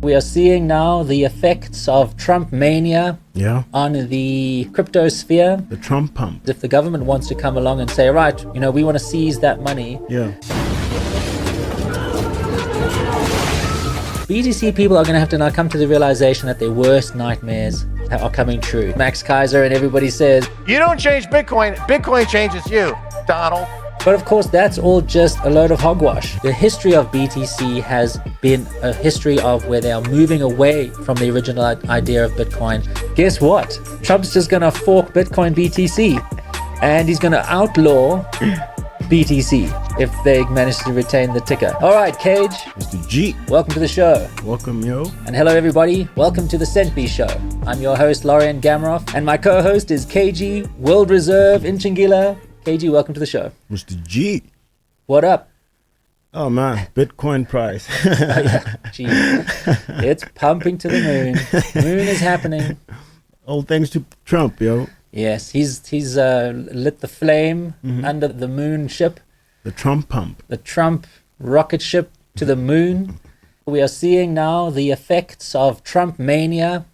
We are seeing now the effects of Trump mania on the crypto sphere. The Trump pump. If the government wants to come along and say, right, we want to seize that money. BTC people are going to have to now come to the realization that their worst nightmares are coming true. Max Kaiser and everybody says, you don't change Bitcoin, Bitcoin changes you, Donald. But of course, that's all just a load of hogwash. The history of BTC has been a history of where they are moving away from the original idea of Bitcoin. Guess what? Trump's just going to fork Bitcoin BTC, and he's going to outlaw BTC if they manage to retain the ticker. All right, Kage. Mr. G. Welcome to the show. Welcome, yo. And hello, everybody. Welcome to the Centbee Show. I'm your host, Lorien Gamaroff, and my co-host is Kage, World Reserve, Ntshingila. Kage, welcome to the show. Mr. G. What up? Oh, man. Bitcoin price. Gee, it's pumping to the moon. Moon is happening. All thanks to Trump, yo. Yes, he's lit the flame under the moon ship. The Trump pump. The Trump rocket ship to the moon. We are seeing now the effects of Trump mania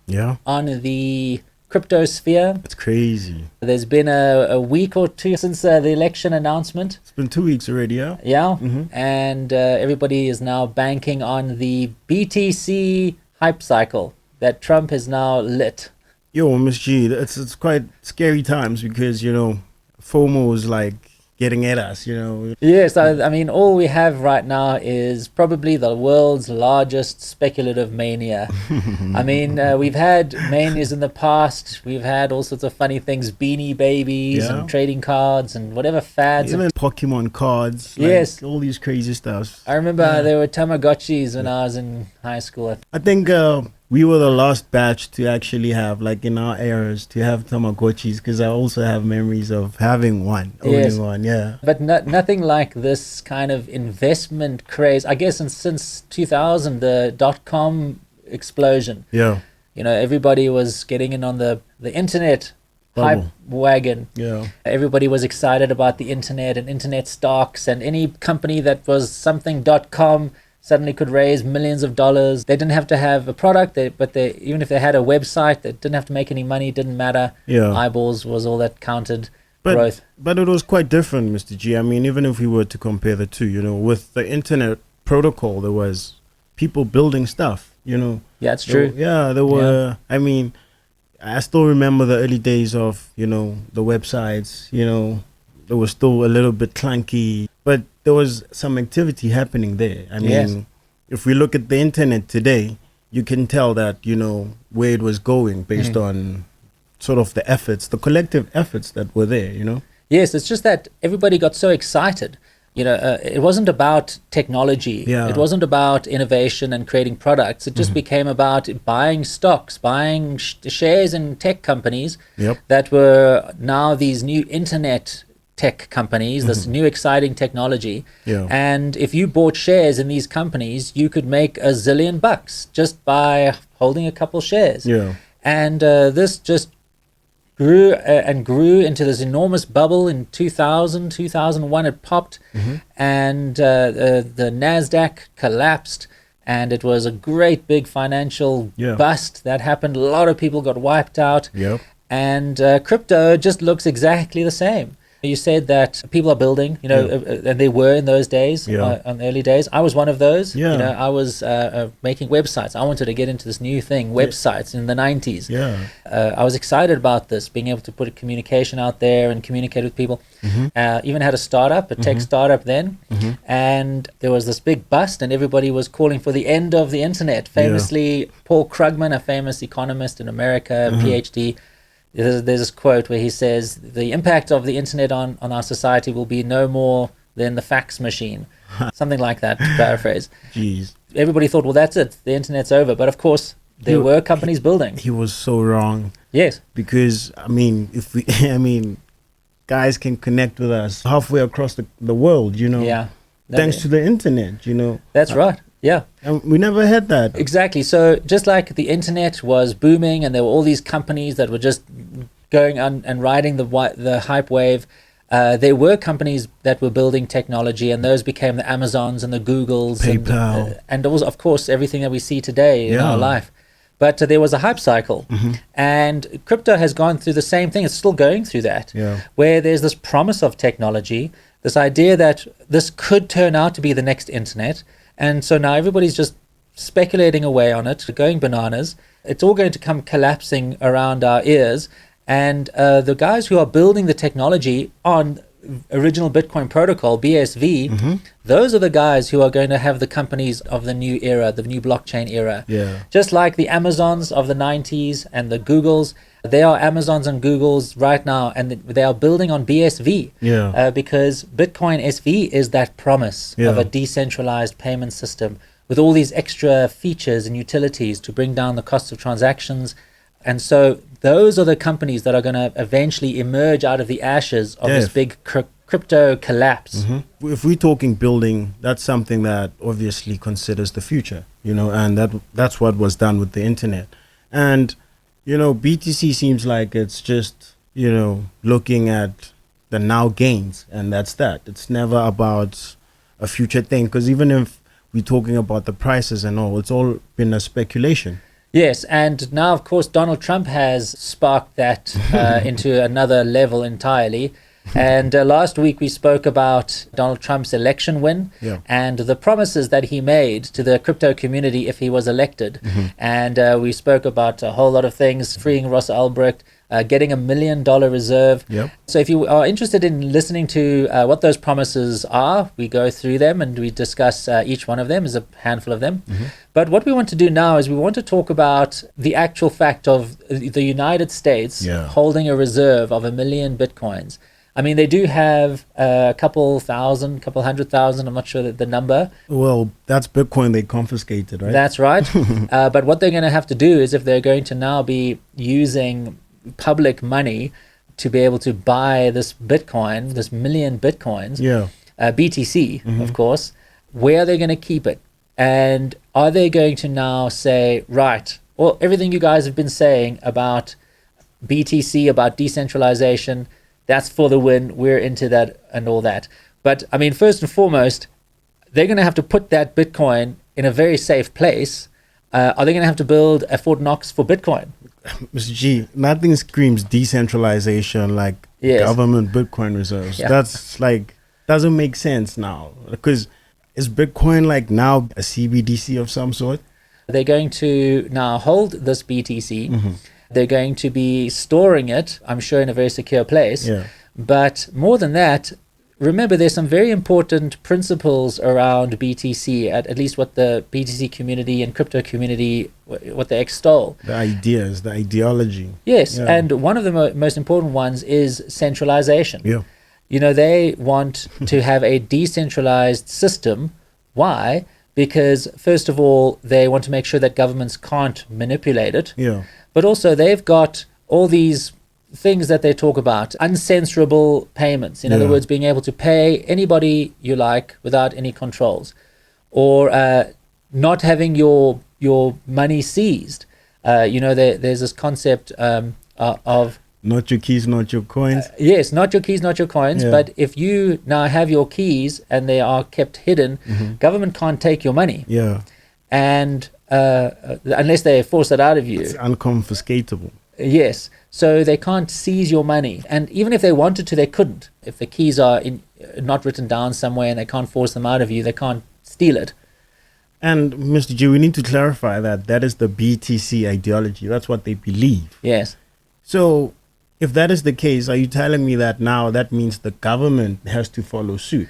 on the crypto sphere. It's crazy. There's been a week or two since the election announcement. It's been 2 weeks already, yeah? Yeah, and everybody is now banking on the BTC hype cycle that Trump has now lit. Yo, Miss G, it's quite scary times because, FOMO is like getting at us, Yes, I mean, all we have right now is probably the world's largest speculative mania. I mean, we've had manias in the past. We've had all sorts of funny things, Beanie Babies and trading cards and whatever fads. Even Pokemon cards. Yes. All these crazy stuff. I remember there were Tamagotchis when I was in high school. I think we were the last batch to actually have, like in our eras, to have Tamagotchis, because I also have memories of having one, owning one, yeah. But nothing like this kind of investment craze, I guess, since 2000, the dot-com explosion. Yeah. Everybody was getting in on the internet hype wagon. Yeah. Everybody was excited about the internet and internet stocks, and any company that was something .com suddenly could raise millions of dollars. They didn't have to have a product, but even if they had a website, they didn't have to make any money. It didn't matter. Yeah. Eyeballs was all that counted. Growth. But it was quite different, Mr. G. I mean, even if we were to compare the two, with the internet protocol, there was people building stuff, Yeah, it's true. There were, I mean, I still remember the early days of, the websites, it was still a little bit clunky, but there was some activity happening there. I mean, if we look at the internet today, you can tell that, where it was going based on sort of the efforts, the collective efforts that were there, Yes, it's just that everybody got so excited. It wasn't about technology. Yeah. It wasn't about innovation and creating products. It just became about buying stocks, buying shares in tech companies that were now these new internet tech companies, this new exciting technology. And if you bought shares in these companies, you could make $1 zillion just by holding a couple shares. And this just grew and grew into this enormous bubble in 2000, 2001. It popped, and the NASDAQ collapsed, and it was a great big financial bust that happened. A lot of people got wiped out, and crypto just looks exactly the same. You said that people are building, and they were in those days, on the early days. I was one of those. I was making websites. I wanted to get into this new thing, websites in the 90s. I was excited about this, being able to put a communication out there and communicate with people. Even had a startup, a tech startup then, and there was this big bust, and everybody was calling for the end of the internet. Famously, Paul Krugman, a famous economist in America, PhD, there's this quote where he says, the impact of the internet on our society will be no more than the fax machine. Something like that, to paraphrase. Jeez. Everybody thought, well, that's it. The internet's over. But of course, there were companies building. He was so wrong. Yes. Because, I mean, guys can connect with us halfway across the world, Yeah. Thanks to the internet, That's right. Yeah. And we never had that. Exactly. So just like the internet was booming and there were all these companies that were just going on and riding the hype wave, there were companies that were building technology, and those became the Amazons and the Googles, PayPal, and also, of course, everything that we see today in our life. But there was a hype cycle, and crypto has gone through the same thing. It's still going through that, where there's this promise of technology, this idea that this could turn out to be the next internet. And so now everybody's just speculating away on it, going bananas. It's all going to come collapsing around our ears. And the guys who are building the technology on original Bitcoin protocol, BSV, those are the guys who are going to have the companies of the new era, the new blockchain era. Just like the Amazons of the 90s and the Googles, they are Amazons and Googles right now, and they are building on BSV because Bitcoin SV is that promise of a decentralized payment system with all these extra features and utilities to bring down the cost of transactions. And so those are the companies that are going to eventually emerge out of the ashes of this big crypto collapse. If we're talking building, that's something that obviously considers the future, and that's what was done with the internet. And, BTC seems like it's just, looking at the now gains, and that's that. It's never about a future thing, because even if we're talking about the prices and all, it's all been a speculation. Yes, and now, of course, Donald Trump has sparked that into another level entirely. And last week we spoke about Donald Trump's election win and the promises that he made to the crypto community if he was elected. And we spoke about a whole lot of things, freeing Ross Ulbricht, getting $1 million reserve. So if you are interested in listening to what those promises are, we go through them and we discuss each one of them. There's a handful of them. But what we want to do now is we want to talk about the actual fact of the United States holding a reserve of 1 million Bitcoins. I mean, they do have a couple hundred thousand, I'm not sure the number. Well, that's Bitcoin they confiscated, right? That's right. But what they're going to have to do is, if they're going to now be using public money to be able to buy this Bitcoin, this 1 million Bitcoins, BTC, of course, where are they going to keep it? And are they going to now say, right, well, everything you guys have been saying about BTC, about decentralization, that's for the win, we're into that and all that. But I mean, first and foremost, they're going to have to put that Bitcoin in a very safe place. Are they going to have to build a Fort Knox for Bitcoin? Mr. G, nothing screams decentralization like government Bitcoin reserves. That's like, doesn't make sense now. Because is Bitcoin like now a CBDC of some sort? They're going to now hold this BTC. They're going to be storing it, I'm sure, in a very secure place. But more than that, remember, there's some very important principles around BTC, at least what the BTC community and crypto community, what they extol. The ideas, the ideology. Yes, and one of the most important ones is centralization. They want to have a decentralized system. Why? Because, first of all, they want to make sure that governments can't manipulate it. But also, they've got all these things that they talk about, uncensorable payments. In other words, being able to pay anybody you like without any controls, or not having your money seized. There's this concept of not your keys, not your coins. Yes, not your keys, not your coins. But if you now have your keys and they are kept hidden, government can't take your money. And unless they force it out of you. It's unconfiscatable. Yes. So they can't seize your money. And even if they wanted to, they couldn't. If the keys are not written down somewhere and they can't force them out of you, they can't steal it. And Mr. G, we need to clarify that is the BTC ideology. That's what they believe. Yes. So if that is the case, are you telling me that now that means the government has to follow suit?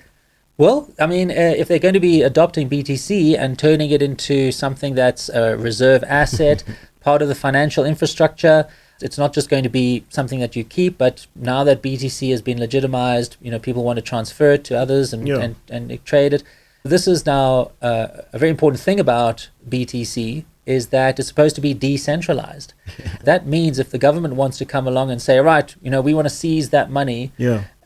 Well, I mean, if they're going to be adopting BTC and turning it into something that's a reserve asset, part of the financial infrastructure, it's not just going to be something that you keep, but now that BTC has been legitimized, people want to transfer it to others and trade it. This is now a very important thing about BTC, is that it's supposed to be decentralized. That means if the government wants to come along and say, right, we want to seize that money,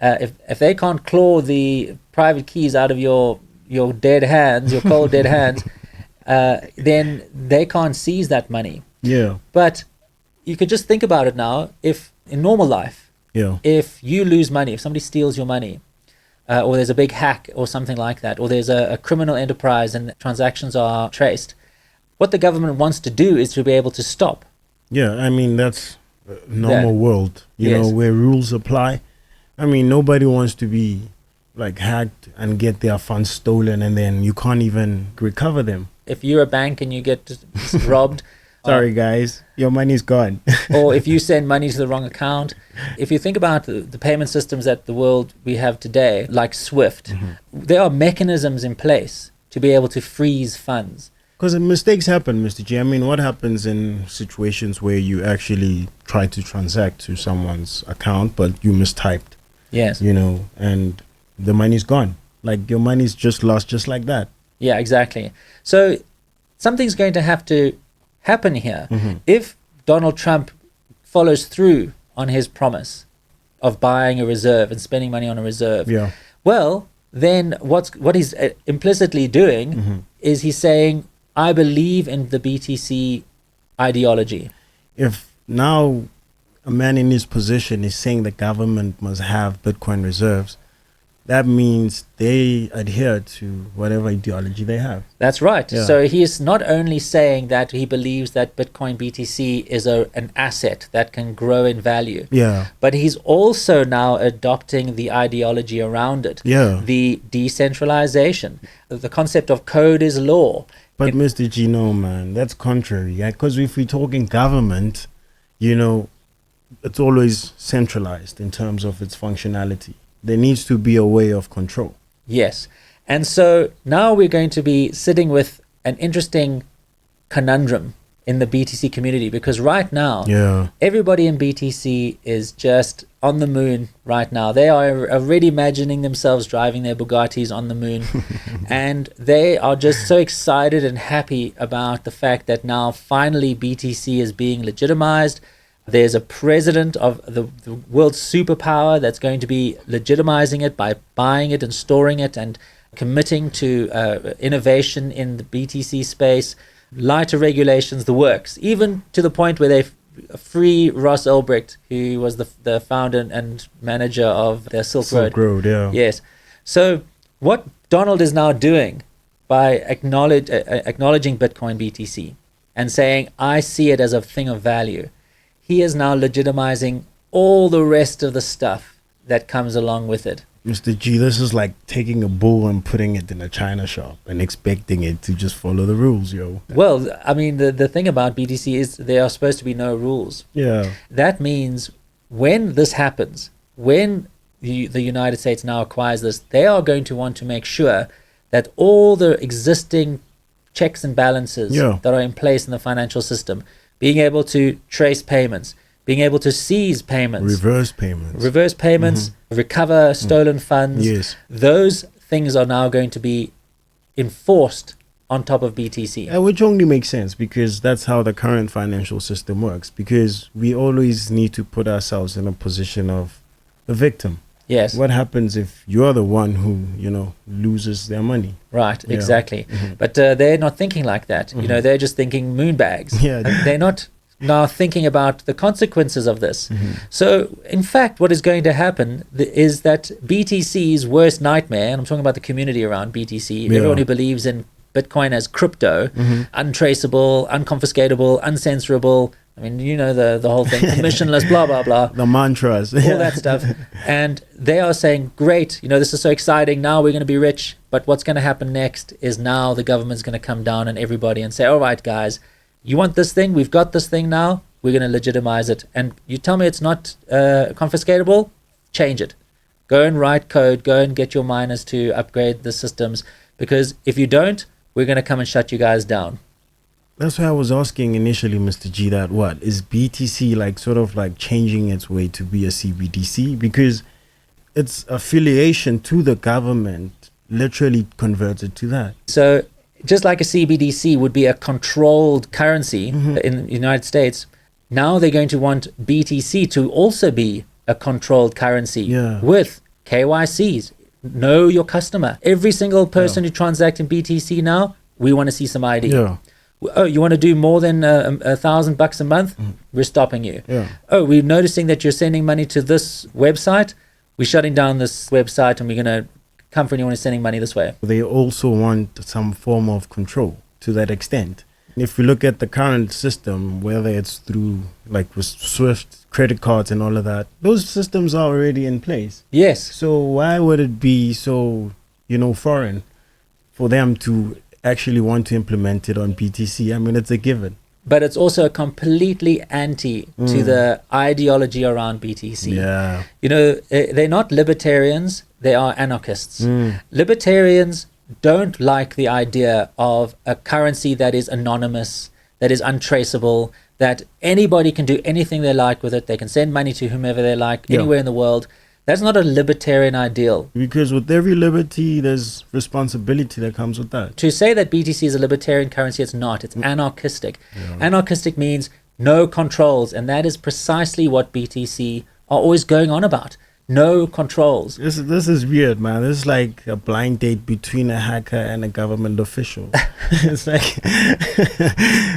if they can't claw the private keys out of your dead hands, your cold dead hands, then they can't seize that money. But you could just think about it now. If in normal life, Yeah. if you lose money, if somebody steals your money, or there's a big hack or something like that, or there's a criminal enterprise and transactions are traced, what the government wants to do is to be able to stop. Yeah, I mean, that's a normal world, you Yes. know, where rules apply. I mean, nobody wants to be like hacked and get their funds stolen and then you can't even recover them. If you're a bank and you get robbed, Sorry, guys, your money's gone. or if you send money to the wrong account, if you think about the payment systems that the world we have today, like SWIFT, there are mechanisms in place to be able to freeze funds. Because mistakes happen, Mr. G. I mean, what happens in situations where you actually try to transact to someone's account, but you mistyped, Yes. you know, and the money's gone. Like your money's just lost just like that. Yeah, exactly. So something's going to have to happen here. If Donald Trump follows through on his promise of buying a reserve and spending money on a reserve, Yeah. well, then what he's implicitly doing is he's saying, I believe in the BTC ideology. If now a man in his position is saying the government must have Bitcoin reserves, that means they adhere to whatever ideology they have. That's right. Yeah. So he is not only saying that he believes that Bitcoin BTC is an asset that can grow in value, Yeah. but he's also now adopting the ideology around it. Yeah. The decentralization, the concept of code is law. But Mr. G, no, man, that's contrary. Because if we're talking government, you know, it's always centralized in terms of its functionality. There needs to be a way of control. Yes. And so now we're going to be sitting with an interesting conundrum in the BTC community, because right now, Yeah. everybody in BTC is just on the moon right now. They are already imagining themselves driving their Bugattis on the moon. And they are just so excited and happy about the fact that now finally BTC is being legitimized. There's a president of the world's superpower that's going to be legitimizing it by buying it and storing it and committing to innovation in the BTC space, lighter regulations, the works, even to the point where they free Ross Ulbricht, who was the founder and manager of the Silk Road. Yeah. Yes. So what Donald is now doing by acknowledging Bitcoin BTC and saying, I see it as a thing of value, he is now legitimizing all the rest of the stuff that comes along with it. Mr. G, this is like taking a bull and putting it in a china shop and expecting it to just follow the rules, yo. Well, I mean, the thing about BTC is there are supposed to be no rules. Yeah. That means when this happens, when the United States now acquires this, they are going to want to make sure that all the existing checks and balances Yeah. that are in place in the financial system, being able to trace payments, being able to seize payments, Reverse payments. recover stolen funds, Yes. those things are now going to be enforced on top of BTC. Which only makes sense because that's how the current financial system works. Because we always need to put ourselves in a position of the victim. Yes. What happens if you're the one who, you know, loses their money? Right, Yeah. exactly. But they're not thinking like that. You know, they're just thinking moonbags. Yeah. They're not now thinking about the consequences of this. So, in fact, what is going to happen is that BTC's worst nightmare, and I'm talking about the community around BTC, Yeah. everyone who believes in Bitcoin as crypto, untraceable, unconfiscatable, uncensorable. I mean, you know the whole thing, permissionless, blah, blah, blah. The mantras. All that stuff. And they are saying, great, you know, this is so exciting. Now we're going to be rich. But what's going to happen next is now the government's going to come down on everybody and say, all right, guys, you want this thing? We've got this thing now. We're going to legitimize it. And you tell me it's not confiscatable? Change it. Go and write code. Go and get your miners to upgrade the systems. Because if you don't, we're going to come and shut you guys down. That's why I was asking initially, Mr. G, that what is BTC like sort of like changing its way to be a CBDC? Because its affiliation to the government literally converted to that. So just like a CBDC would be a controlled currency in the United States, now they're going to want BTC to also be a controlled currency with KYCs. Know your customer. Every single person who transacts in BTC now, we want to see some ID. Yeah. Oh, you want to do more than $1,000 a month? We're stopping you. Yeah. Oh, we're noticing that you're sending money to this website. We're shutting down this website, and we're going to come for anyone who's sending money this way. They also want some form of control to that extent. If you look at the current system, whether it's through like with Swift, credit cards and all of that, those systems are already in place. Yes. So why would it be so, foreign for them to actually want to implement it on BTC? I mean, it's a given. But it's also completely anti to the ideology around BTC. Yeah. They're not libertarians, they are anarchists. Libertarians don't like the idea of a currency that is anonymous, that is untraceable, that anybody can do anything they like with it. They can send money to whomever they like, anywhere in the world. That's not a libertarian ideal. Because with every liberty, there's responsibility that comes with that. To say that BTC is a libertarian currency, it's not. It's anarchistic. Yeah. Anarchistic means no controls, and that is precisely what BTC are always going on about. No controls. This is weird, man. This is like a blind date between a hacker and a government official. It's like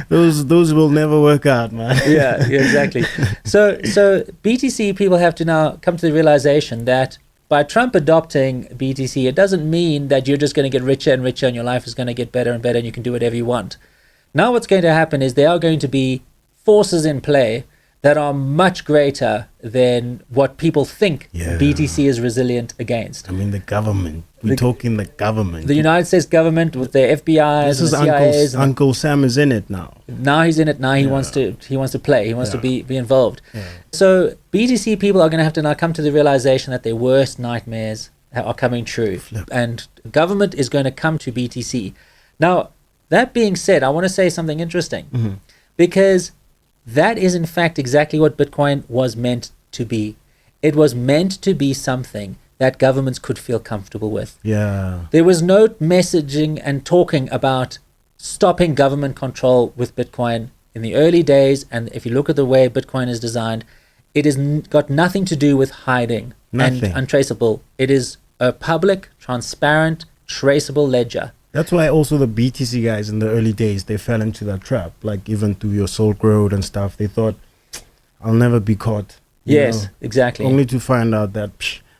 those will never work out, man. Yeah, exactly. So BTC people have to now come to the realization that by Trump adopting BTC, it doesn't mean that you're just going to get richer and richer and your life is going to get better and better and you can do whatever you want. Now what's going to happen is there are going to be forces in play that are much greater than what people think BTC is resilient against. I mean, the government. We're talking the government. The United States government with their FBI's this and is the CIA's. Uncle Sam is in it now. Now he's in it. Now he wants to play. He wants to be involved. Yeah. So BTC people are going to have to now come to the realization that their worst nightmares are coming true. And government is going to come to BTC. Now, that being said, I want to say something interesting. Because that is, in fact, exactly what Bitcoin was meant to be. It was meant to be something that governments could feel comfortable with. Yeah. There was no messaging and talking about stopping government control with Bitcoin in the early days. And if you look at the way Bitcoin is designed, it has got nothing to do with hiding and untraceable. It is a public, transparent, traceable ledger. That's why also the BTC guys in the early days, they fell into that trap. Like even through your Silk Road and stuff, they thought, I'll never be caught. Yes, exactly. Only to find out that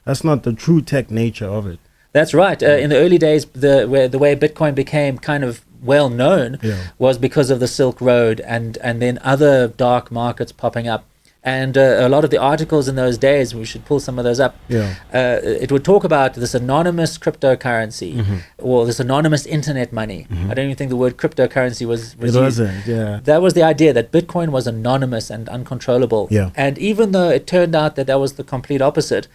that's not the true tech nature of it. That's right. In the early days, the way Bitcoin became kind of well known was because of the Silk Road and then other dark markets popping up. And a lot of the articles in those days, we should pull some of those up, it would talk about this anonymous cryptocurrency or this anonymous internet money. I don't even think the word cryptocurrency was it wasn't, That was the idea, that Bitcoin was anonymous and uncontrollable. And even though it turned out that was the complete opposite,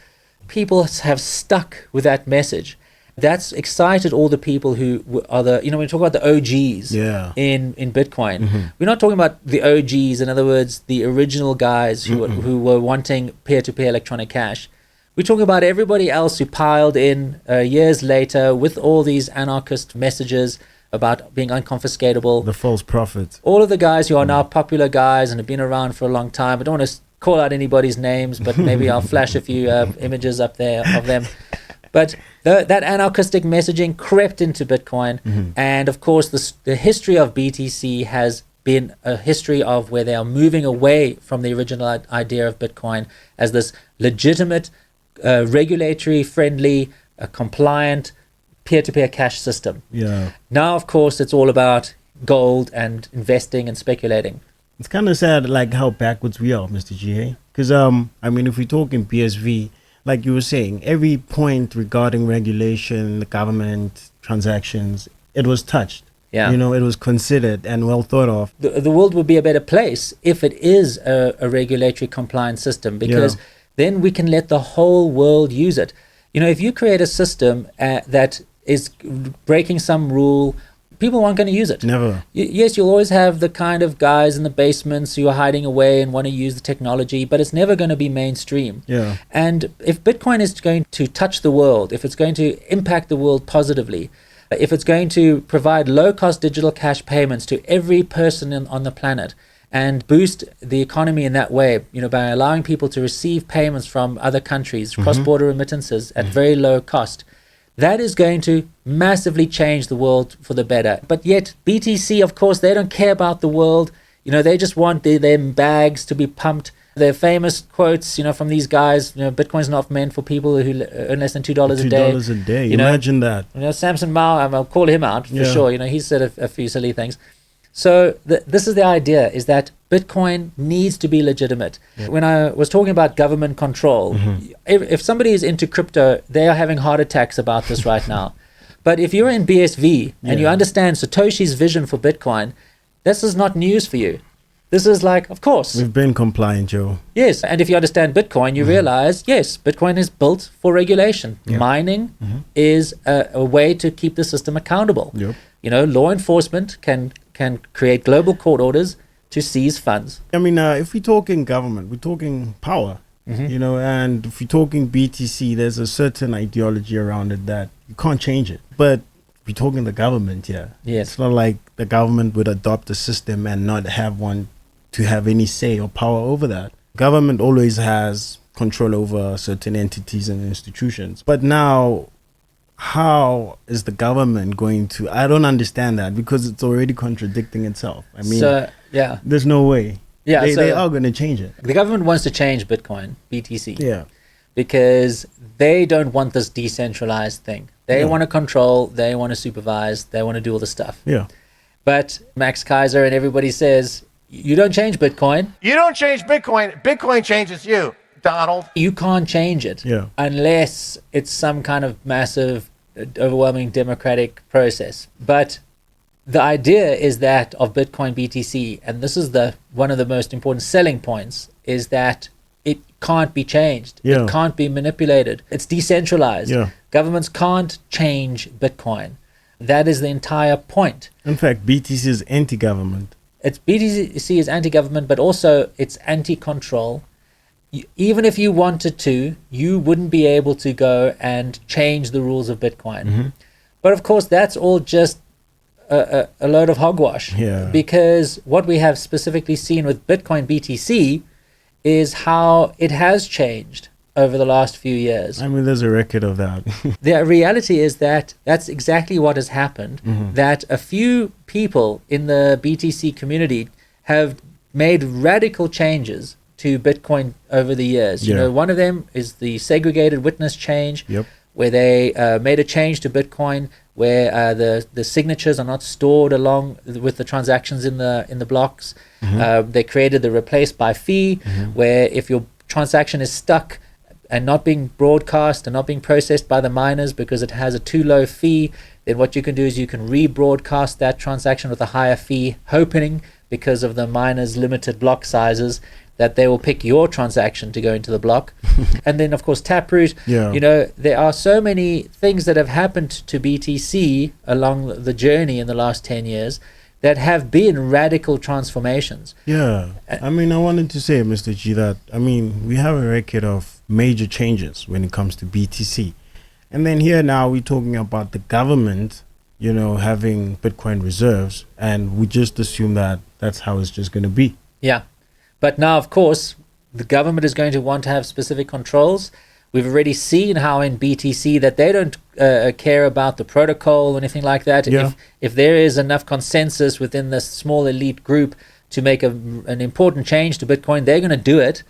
people have stuck with that message. That's excited all the people who are when we talk about the OGs in Bitcoin, we're not talking about the OGs, in other words, the original guys who were wanting peer-to-peer electronic cash. We're talking about everybody else who piled in years later with all these anarchist messages about being unconfiscatable. The false prophets. All of the guys who are now popular guys and have been around for a long time. I don't want to call out anybody's names, but maybe I'll flash a few images up there of them. But that anarchistic messaging crept into Bitcoin. And of course, the history of BTC has been a history of where they are moving away from the original idea of Bitcoin as this legitimate, regulatory friendly, compliant, peer-to-peer cash system. Now, of course, it's all about gold and investing and speculating. It's kind of sad, like how backwards we are, Mr. G. Because, I mean, if we talk in PSV, like you were saying, every point regarding regulation, the government, transactions, it was touched. Yeah. It was considered and well thought of. The world would be a better place if it is a regulatory compliant system, because then we can let the whole world use it. If you create a system that is breaking some rule, people aren't going to use it. Never. Yes, you'll always have the kind of guys in the basements who are hiding away and want to use the technology, but it's never going to be mainstream. And if Bitcoin is going to touch the world, if it's going to impact the world positively, if it's going to provide low-cost digital cash payments to every person on the planet and boost the economy in that way, by allowing people to receive payments from other countries, cross-border remittances at very low cost, That is going to massively change the world for the better. But yet BTC, of course, they don't care about the world. They just want their bags to be pumped. Their famous quotes, from these guys, Bitcoin's not meant for people who earn less than $2 a day. $2 a day, imagine that. Samson Mao, I'll call him out for sure. He said a few silly things. So this is the idea, is that Bitcoin needs to be legitimate. Yeah. When I was talking about government control, if somebody is into crypto, they are having heart attacks about this right now. But if you're in BSV and you understand Satoshi's vision for Bitcoin, this is not news for you. This is like, of course. We've been compliant, Joe. Yes. And if you understand Bitcoin, you realize, yes, Bitcoin is built for regulation. Yeah. Mining is a way to keep the system accountable. Yep. Law enforcement can create global court orders to seize funds. I mean, if we're talking government, we're talking power, and if we're talking BTC, there's a certain ideology around it that you can't change it. But we're talking the government here. Yes. It's not like the government would adopt a system and not have one to have any say or power over that. Government always has control over certain entities and institutions. But now, how is the government going to... I don't understand that, because it's already contradicting itself. I mean, there's no way. Yeah, they are going to change it. The government wants to change Bitcoin, BTC. Yeah. Because they don't want this decentralized thing. They want to control, they want to supervise, they want to do all the stuff. Yeah. But Max Kaiser and everybody says, you don't change Bitcoin. You don't change Bitcoin. Bitcoin changes you, Donald. You can't change it unless it's some kind of massive, overwhelming democratic process. But the idea is that of Bitcoin BTC, and this is one of the most important selling points, is that it can't be changed. Yeah. It can't be manipulated. It's decentralized. Yeah. Governments can't change Bitcoin. That is the entire point. In fact, BTC is anti-government. BTC is anti-government, but also it's anti-control. Even if you wanted to, you wouldn't be able to go and change the rules of Bitcoin. But of course, that's all just a load of hogwash. Yeah. Because what we have specifically seen with Bitcoin BTC is how it has changed over the last few years. I mean, there's a record of that. The reality is that that's exactly what has happened, that a few people in the BTC community have made radical changes to Bitcoin over the years. One of them is the segregated witness change, where they made a change to Bitcoin where the signatures are not stored along with the transactions in the blocks. They created the replace by fee, where if your transaction is stuck and not being broadcast and not being processed by the miners because it has a too low fee, then what you can do is you can rebroadcast that transaction with a higher fee, hoping because of the miners' limited block sizes that they will pick your transaction to go into the block. And then, of course, Taproot. There are so many things that have happened to BTC along the journey in the last 10 years that have been radical transformations. Yeah. I mean, I wanted to say, Mr. G, that, I mean, we have a record of major changes when it comes to BTC. And then here now we're talking about the government, having Bitcoin reserves, and we just assume that that's how it's just going to be. Yeah. But now, of course, the government is going to want to have specific controls. We've already seen how in BTC that they don't care about the protocol or anything like that. Yeah. If there is enough consensus within this small elite group to make an important change to Bitcoin, they're going to do it.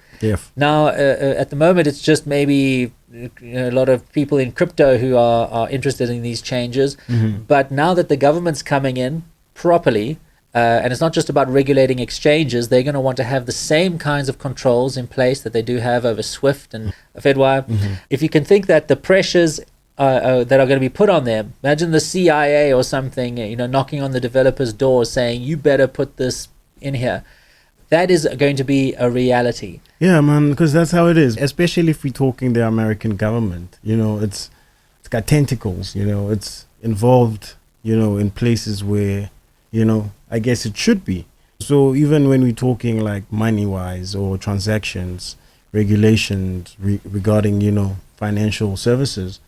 Now, at the moment, it's just maybe a lot of people in crypto who are interested in these changes. But now that the government's coming in properly, and it's not just about regulating exchanges, they're going to want to have the same kinds of controls in place that they do have over SWIFT and FedWire. If you can think that the pressures that are going to be put on them, imagine the CIA or something, knocking on the developers' doors saying, you better put this in here. That is going to be a reality. Yeah, man, because that's how it is. Especially if we're talking the American government, it's got tentacles, it's involved, in places where, I guess it should be. So even when we're talking like money-wise or transactions, regulations regarding, financial services,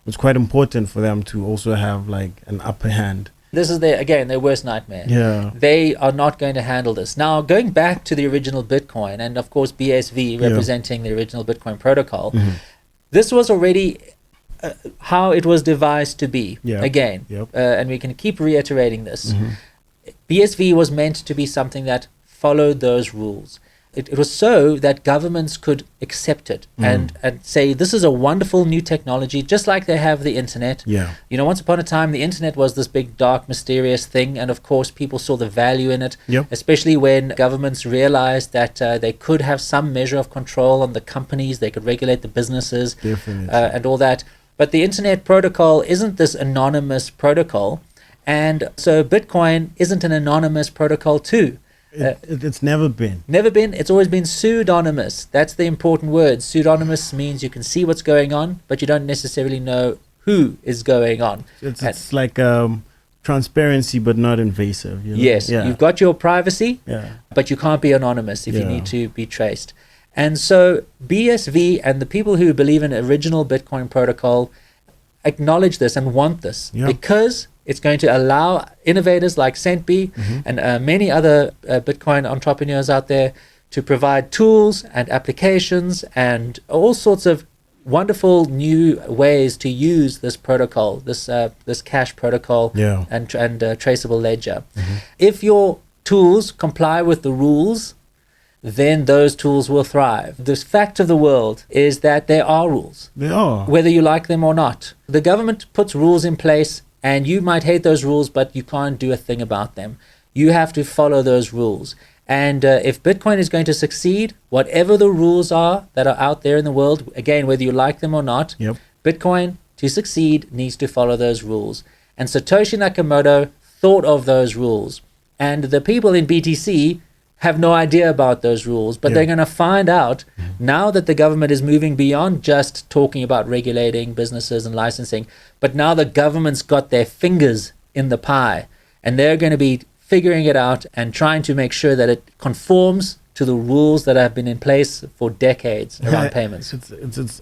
it's quite important for them to also have like an upper hand. This is their worst nightmare. Yeah. They are not going to handle this. Now, going back to the original Bitcoin, and of course BSV representing the original Bitcoin protocol, this was already how it was devised to be. Again, Yep. And we can keep reiterating this. BSV was meant to be something that followed those rules. It was so that governments could accept it and say, this is a wonderful new technology, just like they have the internet. Yeah. You know, once upon a time, the internet was this big, dark, mysterious thing. And of course, people saw the value in it, especially when governments realized that they could have some measure of control on the companies. They could regulate the businesses and all that. But the internet protocol isn't this anonymous protocol. And so Bitcoin isn't an anonymous protocol too. It's never been. Never been. It's always been pseudonymous. That's the important word. Pseudonymous means you can see what's going on, but you don't necessarily know who is going on. It's like transparency, but not invasive. You know? Yes. You've got your privacy, Yeah. but you can't be anonymous if you need to be traced. And so BSV and the people who believe in original Bitcoin protocol acknowledge this and want this because it's going to allow innovators like Centbee and many other Bitcoin entrepreneurs out there to provide tools and applications and all sorts of wonderful new ways to use this protocol, this cash protocol and traceable ledger. If your tools comply with the rules, then those tools will thrive. The fact of the world is that there are rules. They are. Whether you like them or not. The government puts rules in place, and you might hate those rules, but you can't do a thing about them. You have to follow those rules. And if Bitcoin is going to succeed, whatever the rules are that are out there in the world, again, whether you like them or not, Bitcoin, to succeed, needs to follow those rules. And Satoshi Nakamoto thought of those rules. And the people in BTC have no idea about those rules, but they're going to find out now that the government is moving beyond just talking about regulating businesses and licensing, but now the government's got their fingers in the pie, and they're going to be figuring it out and trying to make sure that it conforms to the rules that have been in place for decades around payments.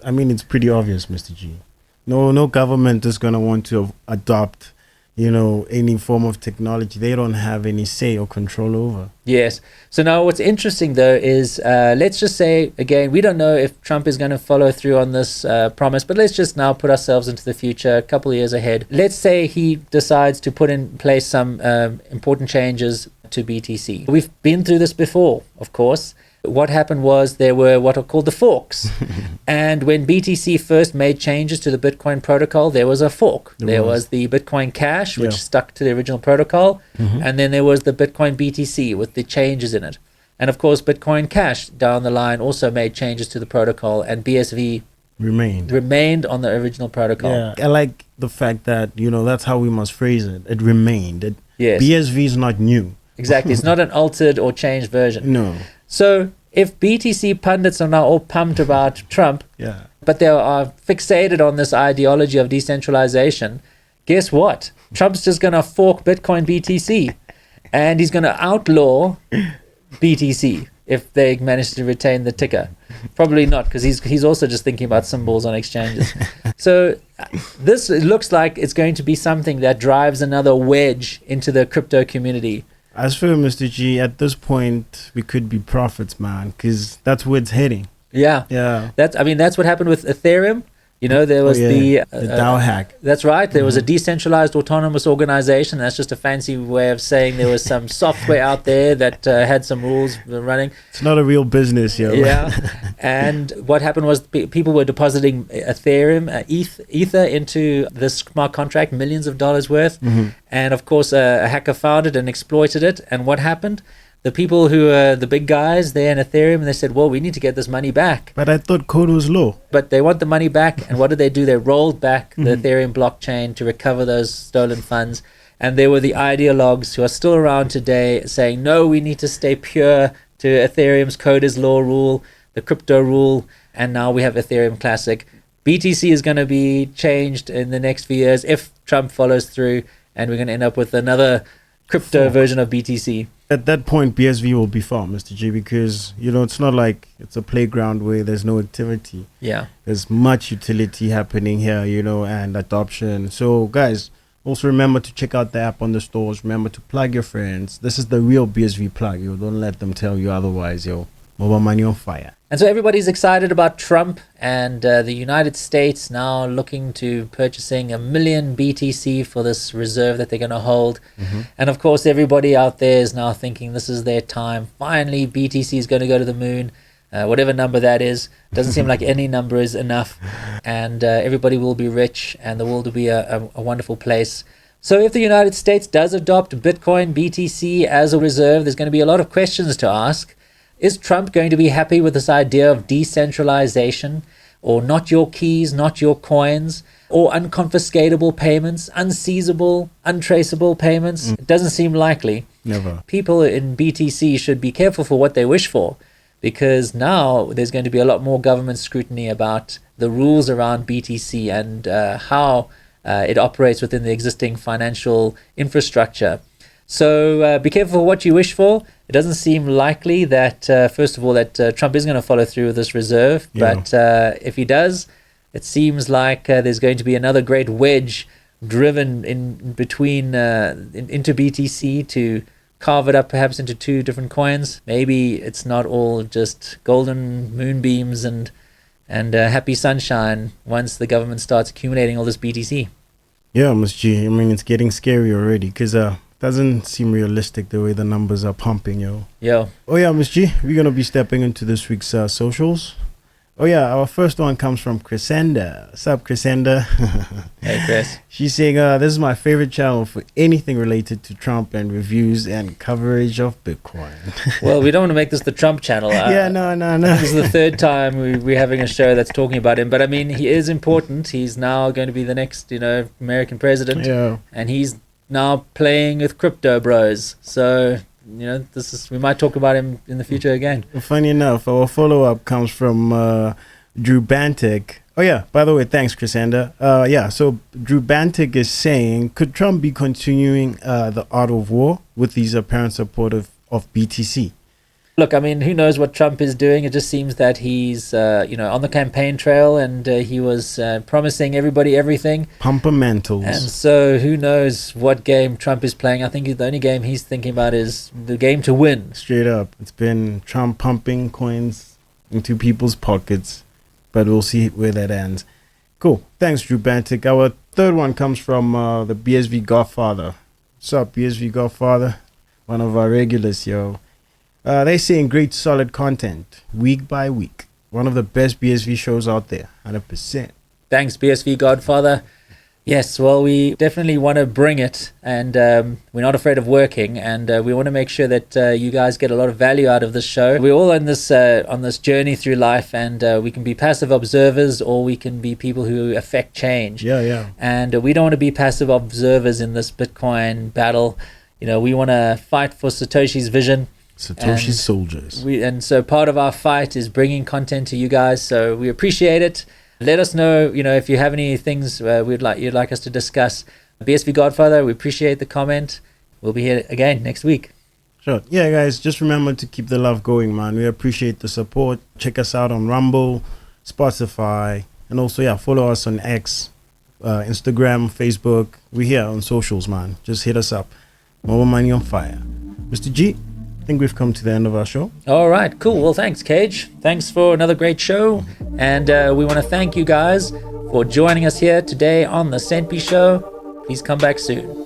I mean, it's pretty obvious, Mr. G. No government is going to want to adopt, you know, any form of technology they don't have any say or control over. Yes. So now what's interesting, though, is let's just say, again, we don't know if Trump is going to follow through on this promise, but let's just now put ourselves into the future, a couple of years ahead. Let's say he decides to put in place some important changes to BTC. We've been through this before, of course. What happened was there were what are called the forks. And when BTC first made changes to the Bitcoin protocol, there was a fork. There was the Bitcoin Cash, which stuck to the original protocol. And then there was the Bitcoin BTC with the changes in it. And of course, Bitcoin Cash down the line also made changes to the protocol, and BSV remained on the original protocol. Yeah, I like the fact that, you know, that's how we must phrase it. It remained. Yes. BSV is not new. Exactly. It's not an altered or changed version. No. So if BTC pundits are now all pumped about Trump, but they are fixated on this ideology of decentralization, guess what? Trump's just going to fork Bitcoin BTC, and he's going to outlaw BTC if they manage to retain the ticker. Probably not, because he's also just thinking about symbols on exchanges. So this looks like it's going to be something that drives another wedge into the crypto community. As for Mr. G, at this point, we could be prophets, man, because that's where it's heading. Yeah. That's what happened with Ethereum. You know, there was the DAO hack. That's right. There was a decentralized autonomous organization. That's just a fancy way of saying there was some software out there that had some rules running. It's not a real business, yo. Yeah. And what happened was people were depositing Ethereum, Ether into this smart contract, millions of dollars worth. And of course, a hacker found it and exploited it. And what happened? The people who are the big guys there in Ethereum, and they said, well, we need to get this money back. But I thought code was low. But they want the money back. And what did they do? They rolled back the Ethereum blockchain to recover those stolen funds. And there were the ideologues who are still around today saying, no, we need to stay pure to Ethereum's code is law rule, the crypto rule. And now we have Ethereum Classic. BTC is going to be changed in the next few years if Trump follows through, and we're going to end up with another crypto version of BTC. At that point, BSV will be far, Mr. G, because, you know, it's not like it's a playground where there's no activity. Yeah. There's much utility happening here, you know, and adoption. So, guys, also remember to check out the app on the stores. Remember to plug your friends. This is the real BSV plug, yo. Don't let them tell you otherwise, yo. Mobile money on fire. And so everybody's excited about Trump and the United States now looking to purchasing 1 million BTC for this reserve that they're going to hold. And of course, everybody out there is now thinking this is their time. Finally, BTC is going to go to the moon. Whatever number that is, doesn't seem like any number is enough. And everybody will be rich and the world will be a wonderful place. So if the United States does adopt Bitcoin, BTC as a reserve, there's going to be a lot of questions to ask. Is Trump going to be happy with this idea of decentralization, or not your keys, not your coins, or unconfiscatable payments, unseizable, untraceable payments? It doesn't seem likely. Never. People in BTC should be careful for what they wish for, because now there's going to be a lot more government scrutiny about the rules around BTC and how it operates within the existing financial infrastructure. So be careful for what you wish for. It doesn't seem likely that, first of all, that Trump is going to follow through with this reserve. Yeah. But if he does, it seems like there's going to be another great wedge driven in between into BTC to carve it up perhaps into two different coins. Maybe it's not all just golden moonbeams and happy sunshine once the government starts accumulating all this BTC. Yeah, Ms. G. I mean, it's getting scary already because doesn't seem realistic the way the numbers are pumping, yo. Oh yeah, Ms. G, we're gonna be stepping into this week's socials. Oh yeah, our first one comes from Crescenda. What's up, Crescenda? Hey, Chris. She's saying, this is my favorite channel for anything related to Trump and reviews and coverage of Bitcoin. Well, we don't want to make this the Trump channel. Yeah, no. This is the third time we're having a show that's talking about him. But I mean, he is important. He's now going to be the next, American president. Yeah. And he's now playing with crypto bros. So, we might talk about him in the future again. Funny enough, our follow-up comes from Drew Bantic. Oh yeah, by the way, thanks, Crescenda. So Drew Bantic is saying, could Trump be continuing the art of war with his apparent support of BTC? Look, I mean, who knows what Trump is doing? It just seems that he's, on the campaign trail, and he was promising everybody everything. Pumpermentals. And so who knows what game Trump is playing. I think the only game he's thinking about is the game to win. Straight up. It's been Trump pumping coins into people's pockets, but we'll see where that ends. Cool. Thanks, Drew Bantic. Our third one comes from the BSV Godfather. What's up, BSV Godfather? One of our regulars, yo. They're saying great solid content week by week. One of the best BSV shows out there, 100%. Thanks, BSV Godfather. Yes, well, we definitely want to bring it, and we're not afraid of working, and we want to make sure that you guys get a lot of value out of this show. We're all on this journey through life, and we can be passive observers, or we can be people who affect change. Yeah. And we don't want to be passive observers in this Bitcoin battle. We want to fight for Satoshi's vision. Satoshi's soldiers. And so part of our fight is bringing content to you guys, so we appreciate it. Let us know, if you have any things you'd like us to discuss. BSV Godfather, we appreciate the comment. We'll be here again next week. Sure. Yeah, guys, just remember to keep the love going, man. We appreciate the support. Check us out on Rumble, Spotify, and also, follow us on X, Instagram, Facebook. We're here on socials, man. Just hit us up. Mobile money on fire. Mr. G, I think we've come to the end of our show. All right, cool. Well, thanks, Kage. Thanks for another great show. And we want to thank you guys for joining us here today on the Centbee Show. Please come back soon.